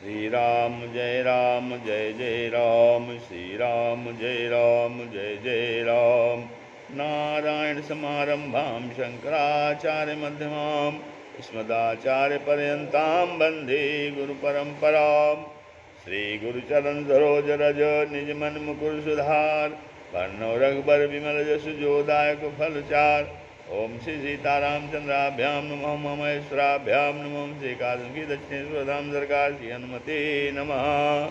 राम जय जय राम, श्री राम जय जय राम। नारायण समारंभां शंकराचार्य मध्यमाम् अस्मदाचार्य पर्यन्तां वन्दे गुरुपरम्पराम्। श्री गुरुचरण सरोज रज निज मन मुकुर सुधार, वर्णो रघुबर विमल जसु जो दायक फलचार। ओम श्री सीतारामचंद्राभ्यां नमः, महेश्वराभ्यां नमः, श्री कादम्बरी दक्षिणेश्वर धाम सरकार श्री हनुमते नमः।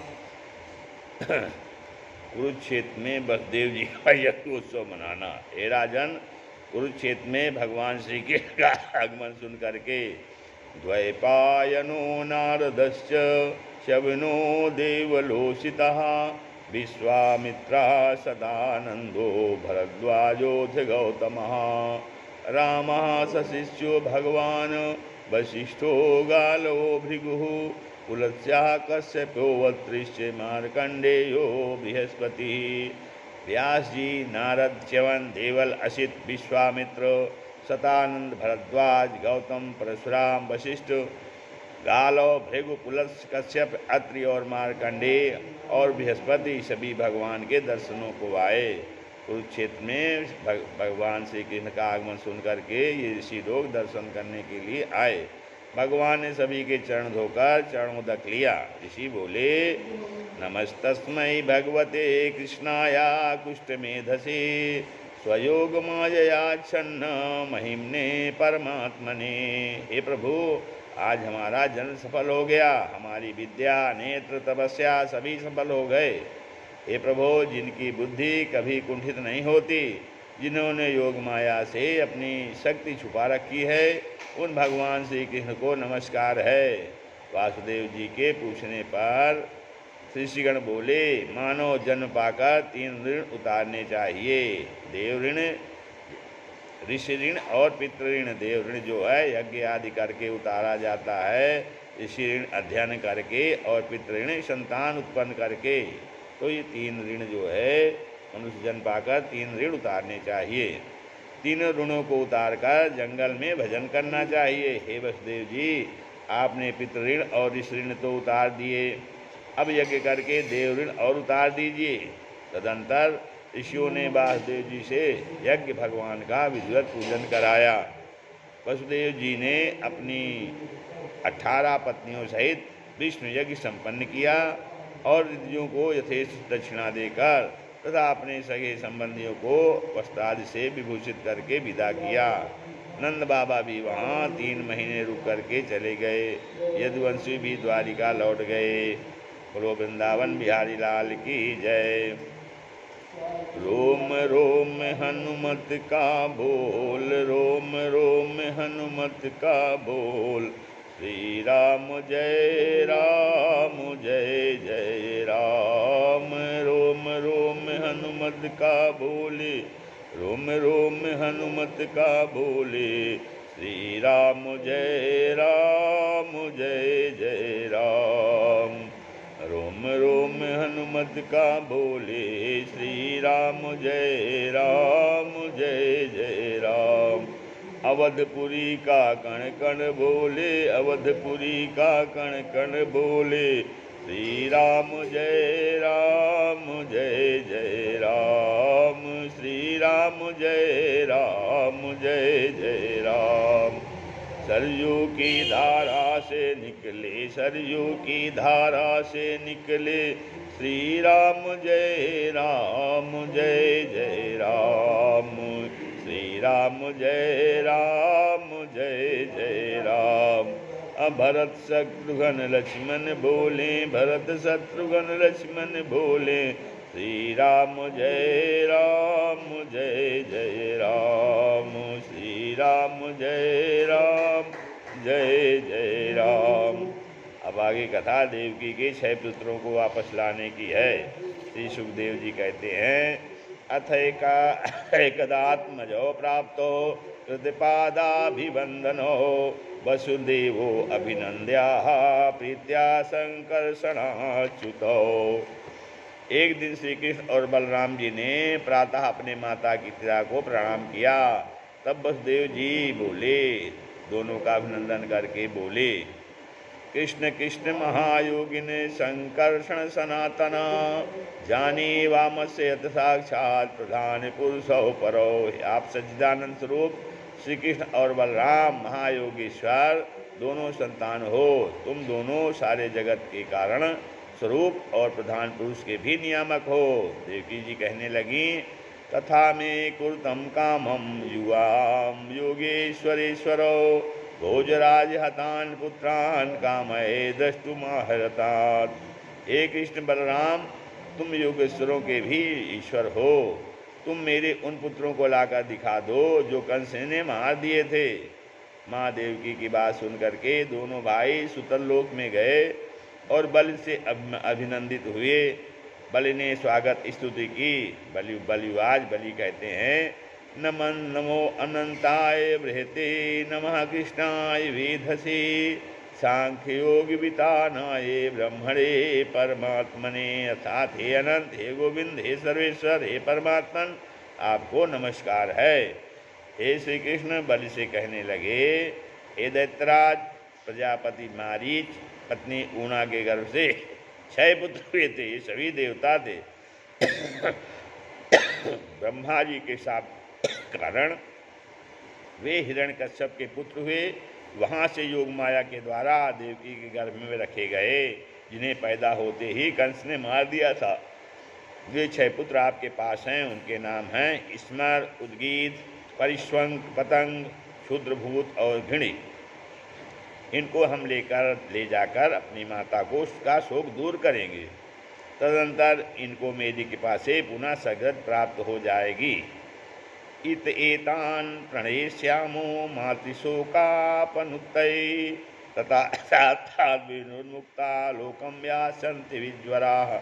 कुरुक्षेत्र में बसदेव जी का यज्ञ उत्सव मनाना। हे राजन, कुरुक्षेत्र में भगवान श्री के का आगमन सुन करके द्वैपायनो नारदश्च शवनो देवलोसितः विश्वामित्रा सदानंदो भरद्वाजोऽथ गौतमः रामः सशिष्यो भगवान् वसिष्ठो गालो भृगुः पुलस्त्या कश्यपो वत्रिश्च मार्कंडेयो बृहस्पतिः। व्यास जी, नारद, च्यवन, देवल, असित, विश्वामित्र, सतानंद, भरद्वाज, गौतम, परशुराम, वशिष्ठ, गालव, भृगु, पुलस्त्य, कश्यप, अत्रि और मार्कंडेय और बृहस्पति सभी भगवान के दर्शनों को आए। कुरुक्षेत्र में भगवान श्री कृष्ण का आगमन सुन करके ये ऋषि लोग दर्शन करने के लिए आए। भगवान ने सभी के चरण धोकर चरणोदक लिया। ऋषि बोले, नमस्तस्मै भगवते कृष्णाया कुष्ठमेधसे स्वयोग माययाच्छन्न महिम्ने परमात्मने। हे प्रभु, आज हमारा जन्म सफल हो गया, हमारी विद्या, नेत्र, तपस्या सभी सफल हो गए। हे प्रभु, जिनकी बुद्धि कभी कुंठित नहीं होती, जिन्होंने योग माया से अपनी शक्ति छुपा रखी है, उन भगवान श्री कृष्ण को नमस्कार है। वासुदेव जी के पूछने पर ऋषिगण बोले, मानव जन्म पाकर 3 ऋण उतारने चाहिए। देव ऋण, ऋषि ऋण और पितृ ऋण। देव ऋण जो है यज्ञ आदि करके उतारा जाता है, ऋषि ऋण अध्ययन करके और पितृ ऋण संतान उत्पन्न करके। तो ये 3 ऋण जो है मनुष्य जन्म पाकर 3 ऋण उतारने चाहिए। तीनों ऋणों को उतार कर जंगल में भजन करना चाहिए। हे वसुदेव जी, आपने पितृ ऋण और ऋषि ऋण तो उतार दिए, अब यज्ञ करके देव ऋण और उतार दीजिए। तदंतर ऋषियों ने वासुदेव जी से यज्ञ भगवान का विधिवत पूजन कराया। वसुदेव जी ने अपनी 18 पत्नियों सहित विष्णु यज्ञ संपन्न किया और ऋषियों को यथेष्ट दक्षिणा देकर तथा अपने सगे संबंधियों को वस्त्रादि से विभूषित करके विदा किया। नंद बाबा भी वहाँ 3 महीने रुक करके चले गए। यदुवंशी भी द्वारिका लौट गए। बोलो वृंदावन बिहारी लाल की जय। रोम रोम हनुमत का बोल, रोम रोम हनुमत का बोल, श्री राम जय जय राम। रोम रोम हनुमत का बोले, रोम रोम हनुमत का बोले, श्री राम जय जय राम। रोम रोम हनुमत का बोले, श्री राम जय जय राम। अवधपुरी का कण कण बोले, अवधपुरी का कण कण बोले, श्री राम जय जय राम। श्री राम जय जय राम। सरयू की धारा से निकले, सरयू की धारा से निकले, श्री राम जय जय राम। श्री राम जय जय राम। भरत शत्रुघ्न लक्ष्मण बोले, भरत शत्रुघ्न लक्ष्मण बोले, श्री राम जय जय राम। श्री राम जय जय राम। अब आगे कथा देवकी के 6 पुत्रों को वापस लाने की है। श्री सुखदेव जी कहते हैं, अथ एकदात्मजो प्राप्तो कृतपादाभिवंदनो वसुदेवो अभिनंद्याः प्रीत्या संकर्षणाच्युतो। एक दिन श्री कृष्ण और बलराम जी ने प्रातः अपने माता की पिता को प्रणाम किया। तब वसुदेव जी बोले, दोनों का अभिनंदन करके बोले, कृष्ण कृष्ण महायोगिने संकर्षण सनातन जानी वामस्य यत साक्षात प्रधान पुरुषो परो। आप सच्चिदानंद स्वरूप श्री कृष्ण और बलराम महायोगेश्वर दोनों संतान हो। तुम दोनों सारे जगत के कारण स्वरूप और प्रधान पुरुष के भी नियामक हो। देवकी जी कहने लगी, तथा में कुरुतम कामम युवाम योगेश्वरेश्वरो भोजराज हतान पुत्रान कामये द्रष्टुमाहरतात्। हे कृष्ण बलराम, तुम योगेश्वरों के भी ईश्वर हो। तुम मेरे उन पुत्रों को लाकर दिखा दो जो कंस ने मार दिए थे। माँ देवकी की बात सुन करके दोनों भाई सुतल लोक में गए और बलि से अभिनंदित हुए। बलि ने स्वागत स्तुति की। बलिवाज बलि कहते हैं, नमन नमो अनंताय बृहते नमः कृष्णाय वेधसे सांख्य योग वितानाय ब्रह्मणे परमात्मने। अर्थात हे अनंत, हे गोविंद, हे सर्वेश्वर, हे परमात्मन, आपको नमस्कार है। हे श्री कृष्ण बलि से कहने लगे, हे दैत्यराज, प्रजापति मारीच पत्नी ऊना के गर्भ से 6 पुत्र हुए थे। ये सभी देवता थे। ब्रह्मा जी के शाप कारण वे हिरण्यकश्यप के पुत्र हुए। वहाँ से योग माया के द्वारा देवकी के गर्भ में रखे गए, जिन्हें पैदा होते ही कंस ने मार दिया था। वे 6 पुत्र आपके पास हैं। उनके नाम हैं स्मर, उद्गीत, परिश्वंक, पतंग, क्षुद्रभूत और घृणी। इनको हम ले जाकर अपनी माता को उसका शोक दूर करेंगे। तदंतर इनको मेरी कृपा से पुनः सगत प्राप्त हो जाएगी। इत एतान प्रणयिष्यामो मातृशोकापनुत्तये तथा साक्षात् विनुर्मुक्ता लोकम यासन्ति विज्वराः।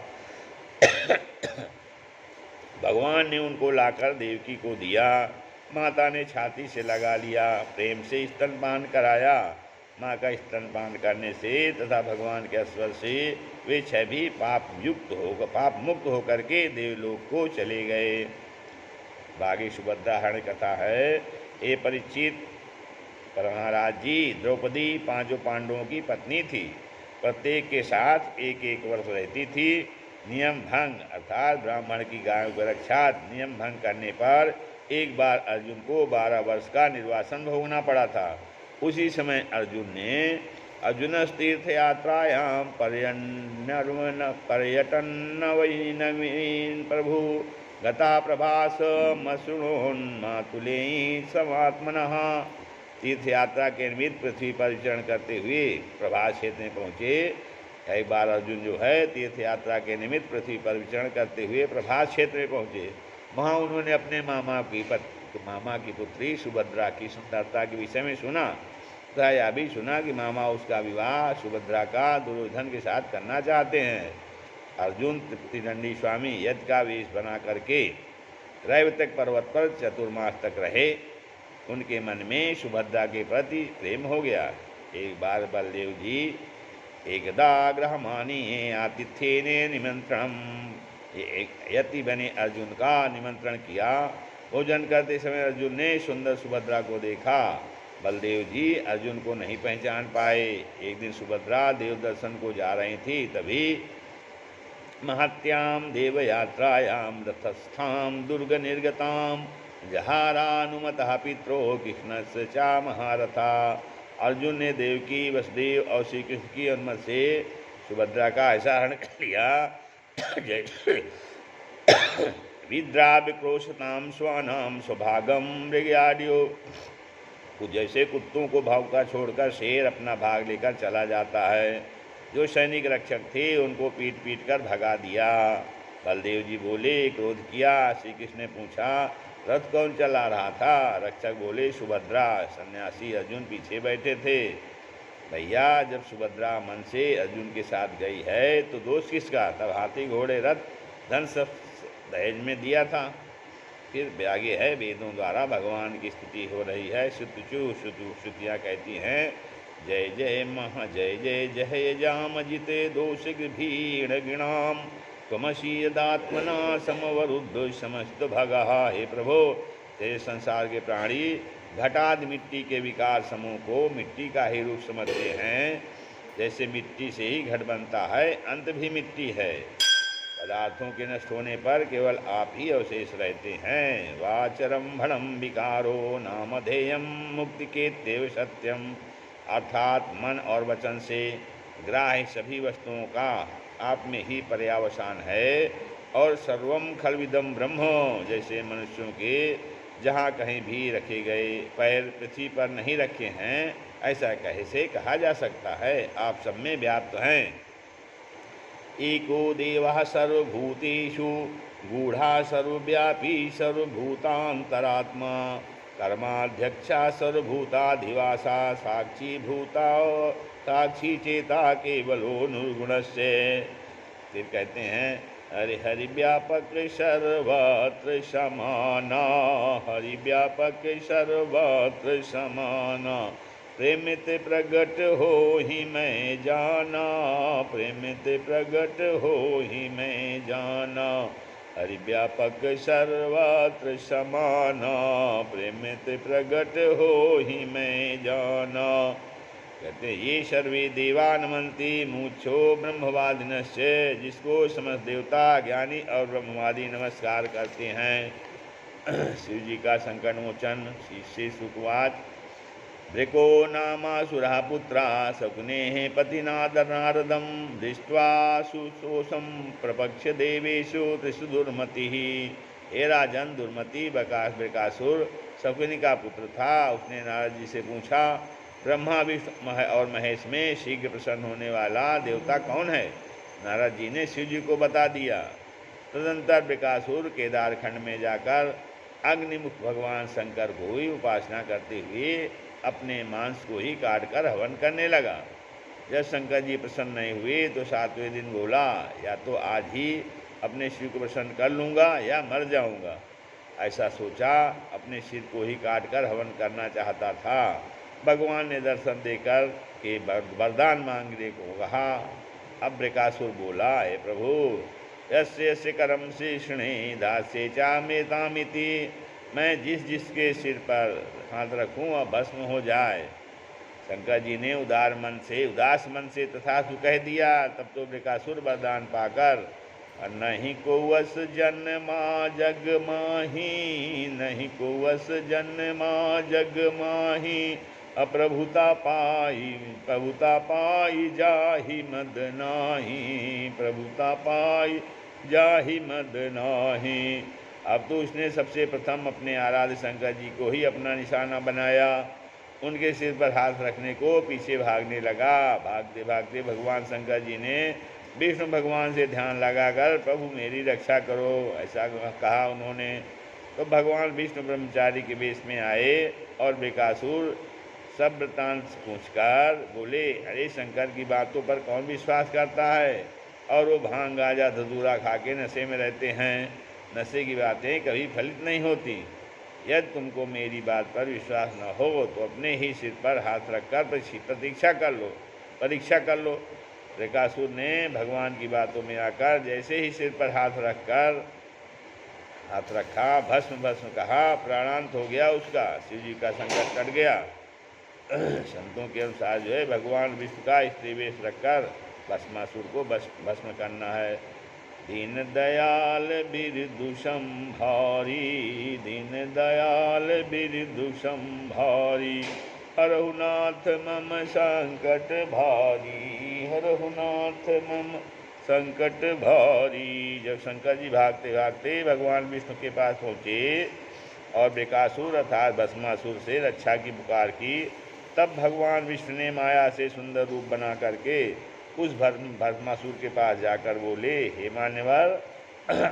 भगवान ने उनको लाकर देवकी को दिया। माता ने छाती से लगा लिया, प्रेम से स्तनपान कराया। माँ का स्तनपान करने से तथा भगवान के स्वर से वे 6 भी पाप मुक्त होकर के देवलोक को चले गए। बागी सुभद्रा हरण कथा है। ये परीक्षित महाराज जी, द्रौपदी 5 पांडवों की पत्नी थी। प्रत्येक के साथ 1 वर्ष रहती थी। नियम भंग अर्थात ब्राह्मण की गायों की रक्षा नियम भंग करने पर एक बार अर्जुन को 12 वर्ष का निर्वासन भोगना पड़ा था। उसी समय अर्जुन ने अर्जुन तीर्थ यात्रायां पर्यटन नवीन प्रभु गता प्रभास मसृणोन्मातुले समात्मनः। तीर्थ यात्रा के निमित्त पृथ्वी पर विचरण करते हुए प्रभास क्षेत्र में पहुँचे। एक बार अर्जुन जो है तीर्थ यात्रा के निमित्त पृथ्वी पर विचरण करते हुए प्रभास क्षेत्र में पहुँचे। वहाँ उन्होंने अपने मामा की पुत्री सुभद्रा की सुंदरता के विषय में सुना तथा यह भी सुना कि मामा उसका विवाह सुभद्रा का दुर्योधन के साथ करना चाहते हैं। अर्जुन त्रिदंडी स्वामी यज्ञ का वेश बना करके रैवतक पर्वत पर चतुर्मास तक रहे। उनके मन में सुभद्रा के प्रति प्रेम हो गया। एक बार बलदेव जी एकदा गृहमानीये आतिथ्येने निमंत्रणम, यति बने अर्जुन का निमंत्रण किया। भोजन करते समय अर्जुन ने सुंदर सुभद्रा को देखा। बलदेव जी अर्जुन को नहीं पहचान पाए। एक दिन सुभद्रा देव दर्शन को जा रही थी, तभी महत्याम देवयात्रायाम रथस्थाम दुर्ग निर्गताम जहारानुमतः पित्रो कृष्णस्य चा महारथा। अर्जुन ने देवकी, वसुदेव और श्री कृष्ण की अनुमति से सुभद्रा का ऐसा हरण कर लिया जैसे विद्राविक्रोशताम स्वानाम स्वभागम मृगयाड्यो। जैसे कुत्तों को भौंकता छोड़कर शेर अपना भाग लेकर चला जाता है। जो सैनिक रक्षक थे उनको पीट पीट कर भगा दिया। बलदेव जी बोले, क्रोध किया। श्री कृष्ण ने पूछा, रथ कौन चला रहा था? रक्षक बोले, सुभद्रा। सन्यासी अर्जुन पीछे बैठे थे। भैया, जब सुभद्रा मन से अर्जुन के साथ गई है तो दोष किसका? तब हाथी घोड़े रथ धन सब दहेज में दिया था। फिर आगे है, वेदों द्वारा भगवान की स्तुति हो रही है। श्रुतियाँ कहती हैं, जय जय महा जय जय जय जाम जिते दोष भीड़ गिणाम त्वमसीयदात्मना समवरुद्ध समस्त भगः। हे प्रभु, तेरे संसार के प्राणी घटाद मिट्टी के विकार समूह को मिट्टी का ही रूप समझते हैं। जैसे मिट्टी से ही घट बनता है, अंत भी मिट्टी है। पदार्थों के नष्ट होने पर केवल आप ही अवशेष रहते हैं। वाचरम्भणम विकारो नामधेयम मुक्ति के देव सत्यम, अर्थात मन और वचन से ग्राह्य सभी वस्तुओं का आप में ही पर्यावसान है। और सर्वम खलविदम ब्रह्म, जैसे मनुष्यों के जहाँ कहीं भी रखे गए पैर पृथ्वी पर नहीं रखे हैं, ऐसा कैसे कहा जा सकता है? आप सब में व्याप्त हैं। एको देवः सर्वभूतेषु गूढ़ा सर्वव्यापी सर्वभूतांतरात्मा, कर्माध्यक्षा सर्वभूताधिवासा, साक्षी भूता साक्षी चेता केवलो निर्गुणस्य। फिर कहते हैं हरि हरि व्यापक सर्वत्र समाना, हरि व्यापक सर्वत्र समाना, प्रेमित प्रगट हो ही मैं जाना, प्रेमित प्रगट हो ही मैं जाना, हरि व्यापक सर्वत्र समाना, प्रेमित प्रगट हो ही मैं जाना। कहते ये सर्वे देवा नमन्ति मूर्छो ब्रह्मवादिनश्च, जिसको समस्त देवता ज्ञानी और ब्रह्मवादी नमस्कार करते हैं। शिव जी का संकट मोचन। श्री सुकवाच वृको नामासुरः पुत्रा शकुनेः पतिनादनारदं, दृष्ट्वा सुशोषं प्रपक्ष देवेषु त्रिषु दुर्मतिः। हे राजन, दुर्मति बकासुर शकुनी का पुत्र था। उसने नारद जी से पूछा, ब्रह्मा विष्णु और महेश में शीघ्र प्रसन्न होने वाला देवता कौन है? नारद जी ने शिव जी को बता दिया। तदंतर बकासुर केदार खंड में जाकर अग्निमुख भगवान शंकर को ही उपासना करते हुए अपने मांस को ही काट कर हवन करने लगा। जब शंकर जी प्रसन्न नहीं हुए तो 7वें दिन बोला, या तो आज ही अपने शिव को प्रसन्न कर लूँगा या मर जाऊँगा। ऐसा सोचा, अपने सिर को ही काट कर हवन करना चाहता था। भगवान ने दर्शन देकर के वरदान मांगने को कहा। अब बकासुर बोला, हे प्रभु, यस्य यस्य करम शेषणे दास्य चामेतामिति, मैं जिस जिसके सिर पर हाथ रखूं और भस्म हो जाए। शंकर जी ने उदास मन से तथास्तु कह दिया। तब तो बकासुर वरदान पाकर नहीं को वस जन्मा जग माही, नहीं को वस जन्मा जग माही, अप्रभुता पाई जाहि मद नाही, प्रभुता पाई जाहि मद नाही। अब तो उसने सबसे प्रथम अपने आराध्य शंकर जी को ही अपना निशाना बनाया। उनके सिर पर हाथ रखने को पीछे भागने लगा। भागते भागते भगवान शंकर जी ने विष्णु भगवान से ध्यान लगाकर, प्रभु मेरी रक्षा करो, ऐसा कहा उन्होंने। तो भगवान विष्णु ब्रह्मचारी के वेश में आए और बकासुर सब वृत्तांत पूछकर बोले, अरे शंकर की बातों पर कौन विश्वास करता है? और वो भांग गांजा धतूरा खा के नशे में रहते हैं। नशे की बातें कभी फलित नहीं होती। यदि तुमको मेरी बात पर विश्वास न हो तो अपने ही सिर पर हाथ रखकर परीक्षा कर लो। बकासुर ने भगवान की बातों में आकर जैसे ही सिर पर हाथ रखा, भस्म कहा, प्राणांत हो गया उसका। शिव जी का संकट कट गया। संतों के अनुसार जो है भगवान विष्णु का स्त्री वेश रखकर भस्मासुर को भस्म करना है। दीन दयाल बिरदुषम भारी, दीन दयाल बिरदुषम भारी, हरहुनाथ मम संकट भारी, हरहुनाथ मम संकट भारी। जब शंकर जी भागते भागते भगवान विष्णु के पास पहुँचे और बकासुर अर्थात भस्मासुर से रक्षा की पुकार की, तब भगवान विष्णु ने माया से सुंदर रूप बना करके उस भस्मासुर के पास जाकर बोले, हे मान्यवर,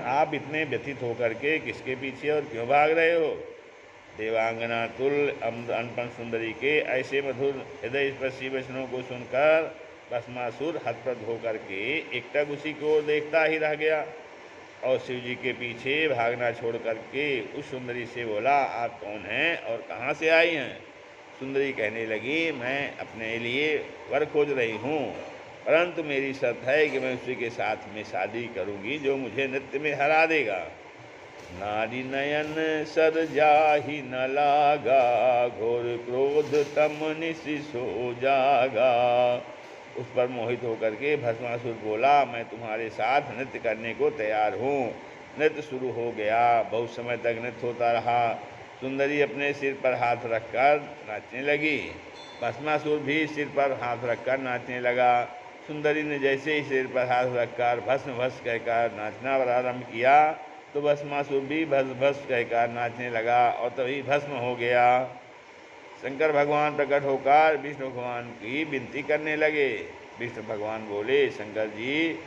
आप इतने व्यथित होकर के किसके पीछे और क्यों भाग रहे हो? देवांगना तुल अनुपम सुंदरी के ऐसे मधुर हृदय स्पर्शी वचनों को सुनकर भस्मासुर हतप्रभ होकर के एकटक उसी की ओर देखता ही रह गया और शिव जी के पीछे भागना छोड़ करके उस सुंदरी से बोला, आप कौन हैं और कहाँ से आई हैं? सुंदरी कहने लगी, मैं अपने लिए वर खोज रही हूँ, परंतु मेरी शर्त है कि मैं उसी के साथ में शादी करूँगी जो मुझे नृत्य में हरा देगा। नारी नयन सर जाहि न लागा, घोर क्रोध तम निशि सो जागा, उस पर मोहित होकर के भस्मासुर बोला, मैं तुम्हारे साथ नृत्य करने को तैयार हूँ। नृत्य शुरू हो गया। बहुत समय तक नृत्य होता रहा। सुंदरी अपने सिर पर हाथ रखकर नाचने लगी। भस्मासुर भी सिर पर हाथ रखकर नाचने लगा। सुंदरी ने जैसे ही सिर पर हाथ रखकर भस्म भस्म कहकर नाचना प्रारंभ किया तो भस्मासुर भी भस्म भस्म कहकर नाचने लगा और तभी भस्म हो गया। शंकर भगवान प्रकट होकर विष्णु भगवान की विनती करने लगे। विष्णु भगवान बोले, शंकर जी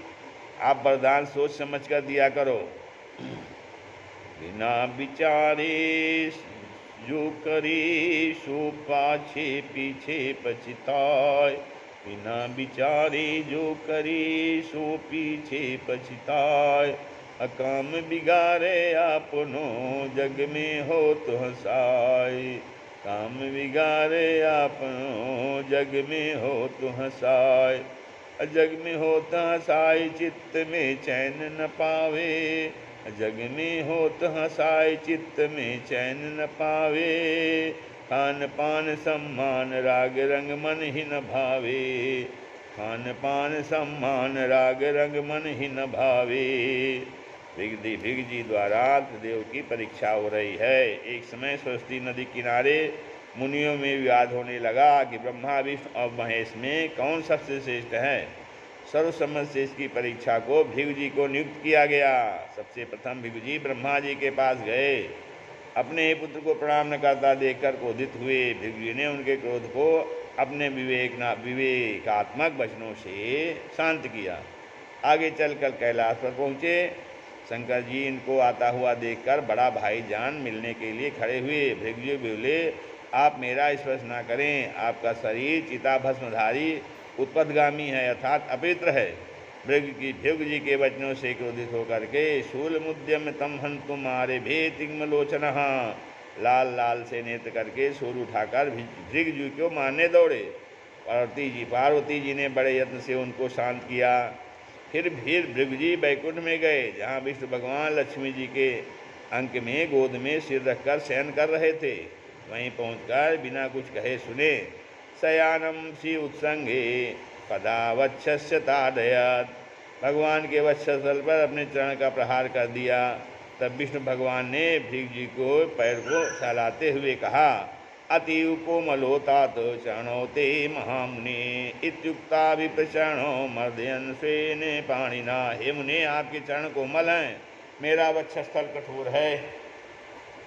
आप वरदान सोच समझ कर दिया करो। बिना विचारे जो करे सो पाछे पीछे पछताए। बिना विचारे जो करे सो पीछे पछताए। अकाम बिगारे आपनो जग में हो तो हंसाए। काम बिगारे आपनो जग में हो तो हंसाए। जग में हो तो हंसाए चित्त में चैन न पावे। जग में हो तो हंसाए चित्त में चैन न पावे। खान पान सम्मान राग रंग मन ही न भावे। खान पान सम्मान राग रंग मन ही न भावे। भृग जी द्वारा त्रिदेव की परीक्षा हो रही है। एक समय सरस्वती नदी किनारे मुनियों में विवाद होने लगा कि ब्रह्मा विष्णु और महेश में कौन सबसे श्रेष्ठ है। सर्वसम्मत से इसकी परीक्षा को भृगु जी को नियुक्त किया गया। सबसे प्रथम भृगु जी ब्रह्मा जी के पास गए। अपने पुत्र को प्रणाम न करता देखकर क्रोधित हुए। भृगु जी ने उनके क्रोध को अपने विवेकात्मक वचनों से शांत किया। आगे चलकर कैलाश पर पहुँचे। शंकर जी इनको आता हुआ देखकर बड़ा भाईजान मिलने के लिए खड़े हुए। भृगु जी बोले, आप मेरा स्पर्श ना करें। आपका शरीर चिता भस्मधारी उत्पथगामी है अर्थात अपवित्र है। भृगु जी के वचनों से क्रोधित होकर के शूल मुद्यम तम हंतु मारे भे तिग्मलोचन लाल लाल से नेत्र करके शूल उठाकर भृगु जी को मारने दौड़े। पार्वती जी ने बड़े यत्न से उनको शांत किया। फिर भृगु जी बैकुंठ में गए जहाँ विष्णु भगवान लक्ष्मी जी के अंक में गोद में सिर रखकर शयन कर रहे थे। वहीं पहुंचकर बिना कुछ कहे सुने। शयानम सी उत्संगे पदावच्छस्य ताडयत। भगवान के वक्षस्थल पर अपने चरण का प्रहार कर दिया। तब विष्णु भगवान ने भृगु जी को पैर को सहलाते हुए कहा, अतीव कोमलोतात चरणो ते महामुने इत्युक्ता विप्रचरणो मर्दयन स्वेन पाणिना। हे मुने, आपके चरण कोमल हैं, मेरा वक्षस्थल कठोर है,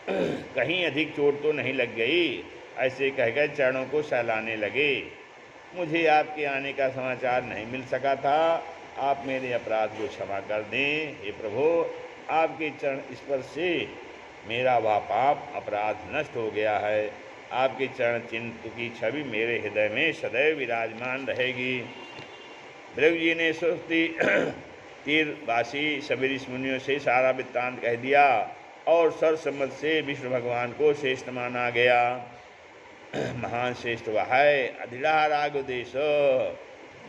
कहीं अधिक चोट तो नहीं लग गई। ऐसे कहकर चरणों को सहलाने लगे। मुझे आपके आने का समाचार नहीं मिल सका था। आप मेरे अपराध को क्षमा कर दें। हे प्रभु, आपके चरण स्पर्श से मेरा वह पाप अपराध नष्ट हो गया है। आपके चरण चिन्ह की छवि मेरे हृदय में सदैव विराजमान रहेगी। भृगु जी ने सरस्वती तीरवासी सभी ऋषि मुनियों से सारा वृत्तांत कह दिया और सर्वसम्मत से विष्णु भगवान को श्रेष्ठ माना गया। महान श्रेष्ठ वह है अधिड़ा राग देश।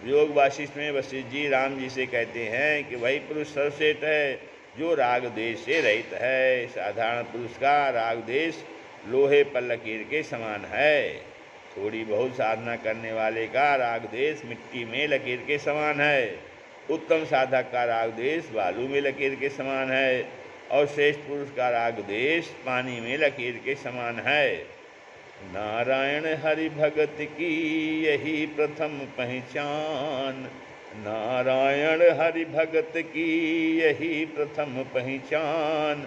योग वाशिष्ठ में वशिष्ठ जी राम जी से कहते हैं कि वही पुरुष सर्वश्रेष्ठ है जो राग देश से रहित है। साधारण पुरुष का राग देश लोहे पर लकीर के समान है। थोड़ी बहुत साधना करने वाले का राग देश मिट्टी में लकीर के समान है। उत्तम साधक का राग देश बालू में लकीर के समान है और श्रेष्ठ पुरुष का राग देश पानी में लकीर के समान है। नारायण हरि भगत की यही प्रथम पहचान। नारायण हरि भगत की यही प्रथम पहचान।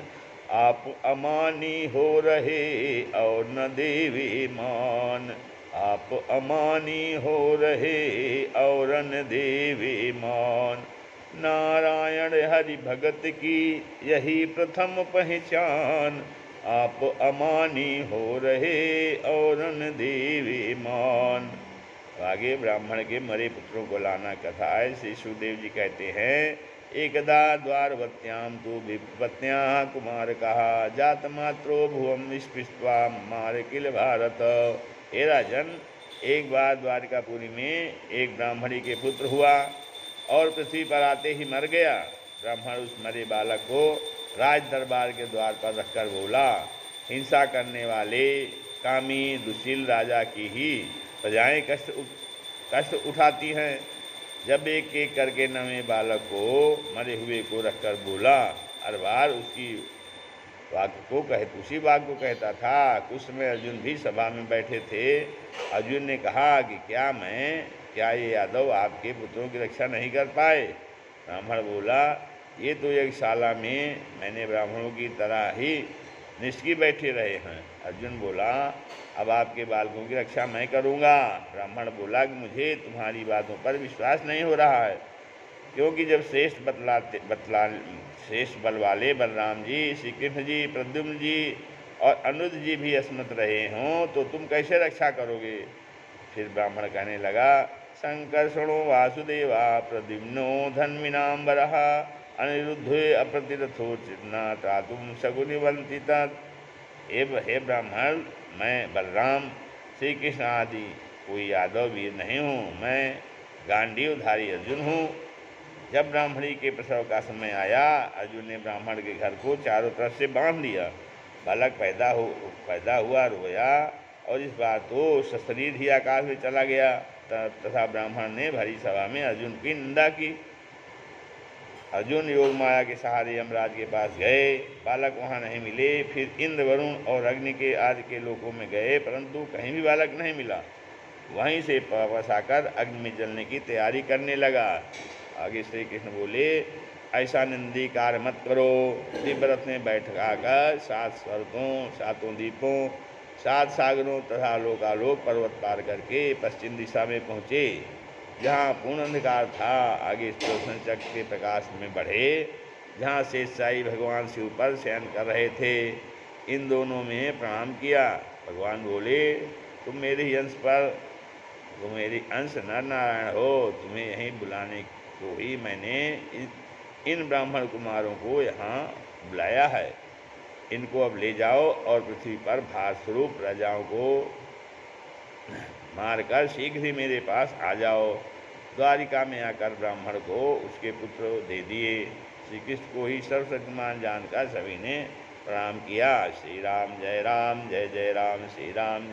आप अमानी हो रहे और न देवे मान। आप अमानी हो रहे और न देवे मान। नारायण हरि भगत की यही प्रथम पहचान। आप अमानी हो रहे और न देवे मान। आगे ब्राह्मण के मरे पुत्रों को लाना कथा है। श्री सुखदेव जी कहते हैं, एकदा द्वारवत्याम तो विपत्न्या कुमार कहा जात मात्रो भुवम विस्पृष्ट्वा मार किल भारत। हे राजन, एक बार द्वारकापुरी में एक ब्राह्मणी के पुत्र हुआ और पृथ्वी पर आते ही मर गया। ब्राह्मण उस मरे बालक को राज दरबार के द्वार पर रखकर बोला, हिंसा करने वाले कामी दुशील राजा की ही प्रजाएं कष्ट उठाती हैं। जब एक एक करके नवे बालक को मरे हुए को रखकर बोला, हर बार उसी बात को कहता था। कुछ समय अर्जुन भी सभा में बैठे थे। अर्जुन ने कहा कि क्या ये यादव आपके पुत्रों की रक्षा नहीं कर पाए? ब्राह्मण बोला, ये तो यज्ञशाला में मैंने ब्राह्मणों की तरह ही निष्की बैठे रहे हैं। अर्जुन बोला, अब आपके बालकों की रक्षा मैं करूँगा। ब्राह्मण बोला कि मुझे तुम्हारी बातों पर विश्वास नहीं हो रहा है, क्योंकि जब श्रेष्ठ बल वाले बलराम जी, श्री कृष्ण जी, प्रद्युम्न जी और अनुज जी भी अस्मत रहे हों तो तुम कैसे रक्षा करोगे? फिर ब्राह्मण कहने लगा, संकर्षणो वासुदेवा प्रद्युम्नो धन्विनाम्बरः अनिरुद्धे अप्रतिरथो चिन्ना त्रातुम शकुनिवंति तत्। हे ब्राह्मण, मैं बलराम, श्री कृष्ण आदि कोई यादव वीर नहीं हूँ, मैं गांडीवधारी अर्जुन हूँ। जब ब्राह्मणी के प्रसव का समय आया, अर्जुन ने ब्राह्मण के घर को चारों तरफ से बांध लिया। बालक पैदा हुआ, रोया और इस बार तो सशरीर ही आकाश में चला गया। तथा ब्राह्मण ने भरी सभा में अर्जुन की निंदा की। अर्जुन योग माया के सहारे यमराज के पास गए। बालक वहाँ नहीं मिले। फिर इंद्र, वरुण और अग्नि के आदि के लोकों में गए, परंतु कहीं भी बालक नहीं मिला। वहीं से वापस आकर अग्नि में जलने की तैयारी करने लगा। आगे श्री कृष्ण बोले, ऐसा निंदी कार्य मत करो। दिव्यरथ में बैठाकर 7 स्वर्गों, 7 द्वीपों, 7 सागरों तथा लोकालोक पर्वत पार करके पश्चिम दिशा में पहुँचे, जहाँ पूर्ण अंधकार था। आगे सुदर्शन चक्र के प्रकाश में बढ़े, जहाँ शेषशाही भगवान शिव पर शयन कर रहे थे। इन दोनों में प्रणाम किया। भगवान बोले, तुम मेरे अंश नर नारायण हो। तुम्हें यहीं बुलाने को ही मैंने इन ब्राह्मण कुमारों को यहाँ बुलाया है। इनको अब ले जाओ और पृथ्वी पर भार स्वरूप राजाओं को मारकर शीघ्र ही मेरे पास आ जाओ। द्वारिका में आकर ब्राह्मण को उसके पुत्र दे दिए। श्री कृष्ण को ही सर्वशक्तिमान जानकर सभी ने प्रणाम किया। श्री राम जय राम, जय जय राम, श्री राम जय।